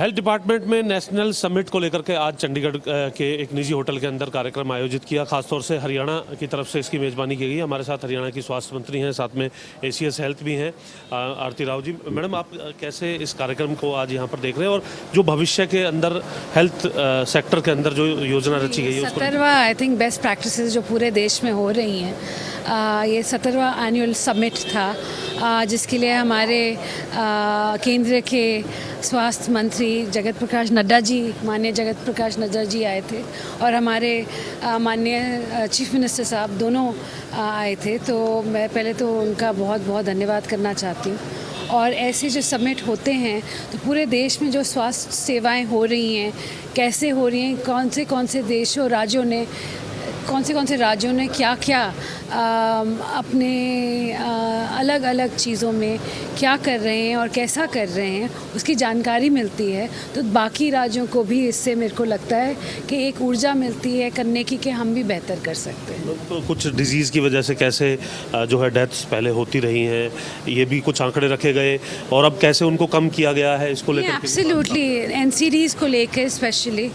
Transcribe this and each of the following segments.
Health department में national summit को लेकर के आज चंडीगढ़ के एक निजी होटल के अंदर कार्यक्रम आयोजित किया। खासतौर से हरियाणा की तरफ से इसकी मेज़बानी की गई। हमारे साथ हरियाणा की स्वास्थ्य मंत्री हैं, साथ में एसीएस हेल्थ भी हैं, आरती राव जी। मैडम, आप कैसे इस कार्यक्रम को आज यहाँ पर देख रहे हैं और जो भविष्य के अंदर हेल्थ सेक्टर के अंदर जो योजना रची गई है? 17वां आई थिंक बेस्ट प्रैक्टिसेस जो पूरे देश में हो रही हैं, ये 17वां एनुअल समिट था, जिसके लिए हमारे केंद्र के स्वास्थ्य मंत्री जगत प्रकाश नड्डा जी, माननीय जगत प्रकाश नड्डा जी आए थे और हमारे माननीय चीफ मिनिस्टर साहब दोनों आए थे। तो मैं पहले तो उनका बहुत बहुत धन्यवाद करना चाहती हूँ। और ऐसे जो समिट होते हैं तो पूरे देश में जो स्वास्थ्य सेवाएं हो रही हैं, कैसे हो रही हैं, कौन से देशों राज्यों ने क्या क्या अपने अलग अलग चीज़ों में क्या कर रहे हैं और कैसा कर रहे हैं, उसकी जानकारी मिलती है। तो बाकी राज्यों को भी इससे मेरे को लगता है कि एक ऊर्जा मिलती है करने की कि हम भी बेहतर कर सकते हैं। तो कुछ डिजीज़ की वजह से कैसे जो है डेथ्स पहले होती रही हैं, ये भी कुछ आंकड़े रखे गए और अब कैसे उनको कम किया गया है, इसको लेकर? एब्सोल्युटली, एनसीडीज़ को लेकर, स्पेशली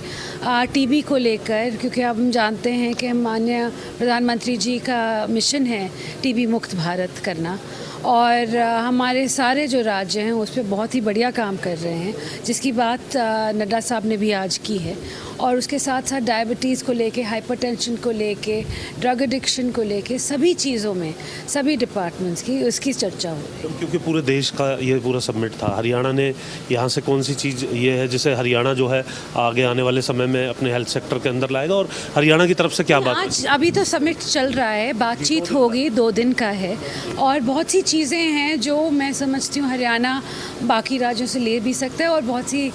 टीबी को लेकर, क्योंकि अब हम जानते हैं कि माननीय प्रधानमंत्री जी का मिशन है टीबी मुक्त भारत करना, और हमारे सारे जो राज्य हैं उस पर बहुत ही बढ़िया काम कर रहे हैं, जिसकी बात नड्डा साहब ने भी आज की है। और उसके साथ साथ डायबिटीज़ को लेके, हाइपरटेंशन को लेके, ड्रग एडिक्शन को लेके, सभी चीज़ों में सभी डिपार्टमेंट्स की उसकी चर्चा हो रही है। क्योंकि पूरे देश का ये पूरा समिट था, हरियाणा ने यहाँ से कौन सी चीज़ ये है जिसे हरियाणा जो है आगे आने वाले समय में अपने हेल्थ सेक्टर के अंदर लाएगा, और हरियाणा की तरफ से क्या बात? आज अभी तो समिट चल रहा है, बातचीत होगी, 2 दिन का है, और बहुत सी चीज़ें हैं जो मैं समझती हूँ हरियाणा बाकी राज्यों से ले भी सकता है, और बहुत सी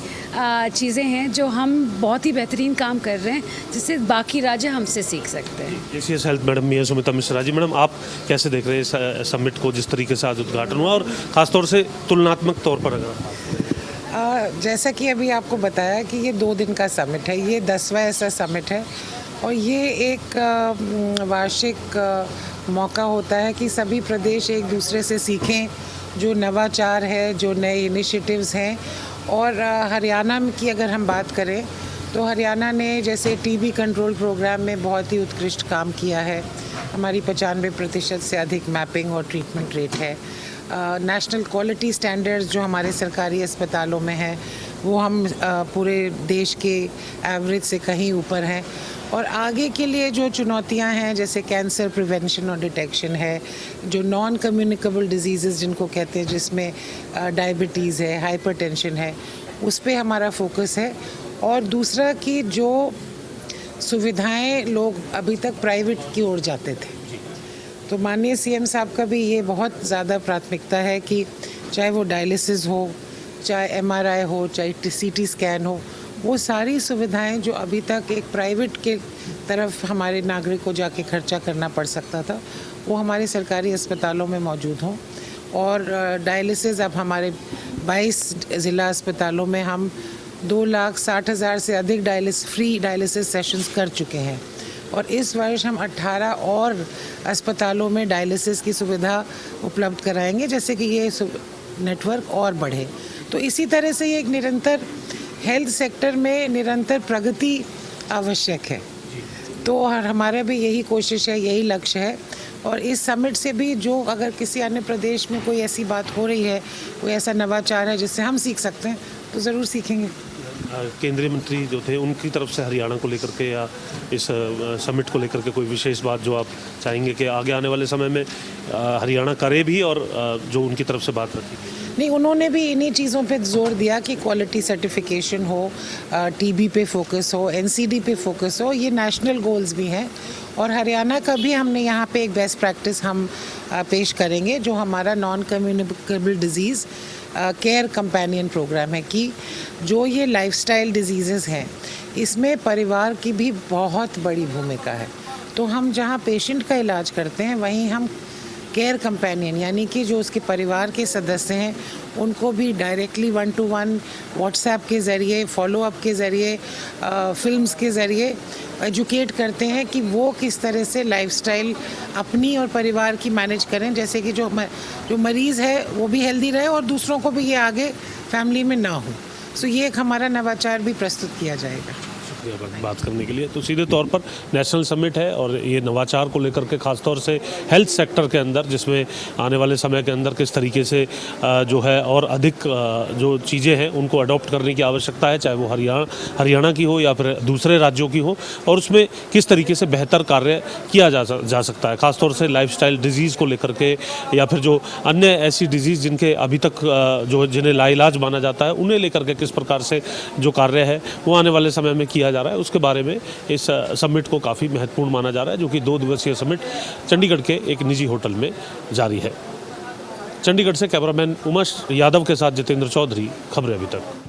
चीज़ें हैं जो हम बहुत ही बेहतरीन काम कर रहे हैं जिससे बाकी राज्य हमसे सीख सकते हैं। एसीएस हेल्थ मैडम भी है सुमिता मिश्रा जी। मैडम, आप कैसे देख रहे हैं समिट को, जिस तरीके से आज उद्घाटन हुआ, और ख़ासतौर से तुलनात्मक तौर पर अगर जैसा कि अभी आपको बताया कि ये 2 दिन का समिट है, ये 10वां ऐसा समिट है, और ये एक वार्षिक मौका होता है कि सभी प्रदेश एक दूसरे से सीखें, जो नवाचार है, जो नए इनिशिएटिव्स हैं। और हरियाणा की अगर हम बात करें तो हरियाणा ने जैसे टीबी कंट्रोल प्रोग्राम में बहुत ही उत्कृष्ट काम किया है। हमारी 95% से अधिक मैपिंग और ट्रीटमेंट रेट है। नेशनल क्वालिटी स्टैंडर्ड्स जो हमारे सरकारी अस्पतालों में है, वो हम पूरे देश के एवरेज से कहीं ऊपर हैं। और आगे के लिए जो चुनौतियां हैं, जैसे कैंसर प्रिवेंशन और डिटेक्शन है, जो नॉन कम्युनिकेबल डिजीज़ जिनको कहते हैं, जिसमें डायबिटीज़ है, हाइपरटेंशन है, उस पर हमारा फोकस है। और दूसरा कि जो सुविधाएं लोग अभी तक प्राइवेट की ओर जाते थे, तो माननीय सीएम साहब का भी ये बहुत ज़्यादा प्राथमिकता है कि चाहे वो डायलिसिस हो, चाहे एमआरआई हो, चाहे सीटी स्कैन हो, वो सारी सुविधाएं जो अभी तक एक प्राइवेट के तरफ हमारे नागरिक को जाके खर्चा करना पड़ सकता था, वो हमारे सरकारी अस्पतालों में मौजूद हों। और डायलिसिस अब हमारे 22 ज़िला अस्पतालों में हम 2,60,000 से अधिक फ्री डायलिसिस सेशंस कर चुके हैं, और इस वर्ष हम 18 और अस्पतालों में डायलिसिस की सुविधा उपलब्ध कराएंगे, जैसे कि ये नेटवर्क और बढ़े। तो इसी तरह से ये एक निरंतर हेल्थ सेक्टर में निरंतर प्रगति आवश्यक है। तो हमारा भी यही कोशिश है, यही लक्ष्य है। और इस समिट से भी जो अगर किसी अन्य प्रदेश में कोई ऐसी बात हो रही है, कोई ऐसा नवाचार है जिससे हम सीख सकते हैं, तो ज़रूर सीखेंगे। केंद्रीय मंत्री जो थे उनकी तरफ से हरियाणा को लेकर के या इस समिट को लेकर के कोई विशेष बात जो आप चाहेंगे कि आगे आने वाले समय में हरियाणा करे भी, और जो उनकी तरफ से बात रखी? नहीं, उन्होंने भी इन्हीं चीज़ों पे जोर दिया कि क्वालिटी सर्टिफिकेशन हो, टीबी पे फोकस हो, एनसीडी पे फोकस हो, ये नेशनल गोल्स भी हैं। और हरियाणा का भी हमने यहाँ पे एक बेस्ट प्रैक्टिस हम पेश करेंगे, जो हमारा non communicable disease care companion program है, कि जो ये लाइफस्टाइल डिजीज़ेस हैं, इसमें परिवार की भी बहुत बड़ी भूमिका है। तो हम जहाँ पेशेंट का इलाज करते हैं, वहीं हम केयर कंपेनियन, यानी कि जो उसके परिवार के सदस्य हैं, उनको भी डायरेक्टली 1-to-1 व्हाट्सएप के ज़रिए, फॉलोअप के ज़रिए, फिल्म्स के ज़रिए एजुकेट करते हैं कि वो किस तरह से लाइफस्टाइल अपनी और परिवार की मैनेज करें, जैसे कि जो मरीज़ है वो भी हेल्दी रहे और दूसरों को भी ये आगे फैमिली में ना हो। सो ये एक हमारा नवाचार भी प्रस्तुत किया जाएगा। शुक्रिया बात करने के लिए। तो सीधे तौर पर नेशनल समिट है और ये नवाचार को लेकर के खासतौर से हेल्थ सेक्टर के अंदर, जिसमें आने वाले समय के अंदर किस तरीके से जो है और अधिक जो चीज़ें हैं उनको अडॉप्ट करने की आवश्यकता है, चाहे वो हरियाणा की हो या फिर दूसरे राज्यों की हो, और उसमें किस तरीके से बेहतर कार्य किया जा सकता है, खासतौर से लाइफस्टाइल डिजीज़ को लेकर के या फिर जो अन्य ऐसी डिजीज़ जिनके अभी तक जो जिन्हें लाइलाज माना जाता है उन्हें लेकर के किस प्रकार से जो कार्य है वो आने वाले समय में किया जा रहा है, उसके बारे में इस समिट को काफ़ी महत्वपूर्ण माना जा रहा है, जो कि 2 दिवसीय समिट चंडीगढ़ के एक निजी होटल में जारी है। चंडीगढ़ से कैमरामैन उमेश यादव के साथ जितेंद्र चौधरी, खबरें अभी तक।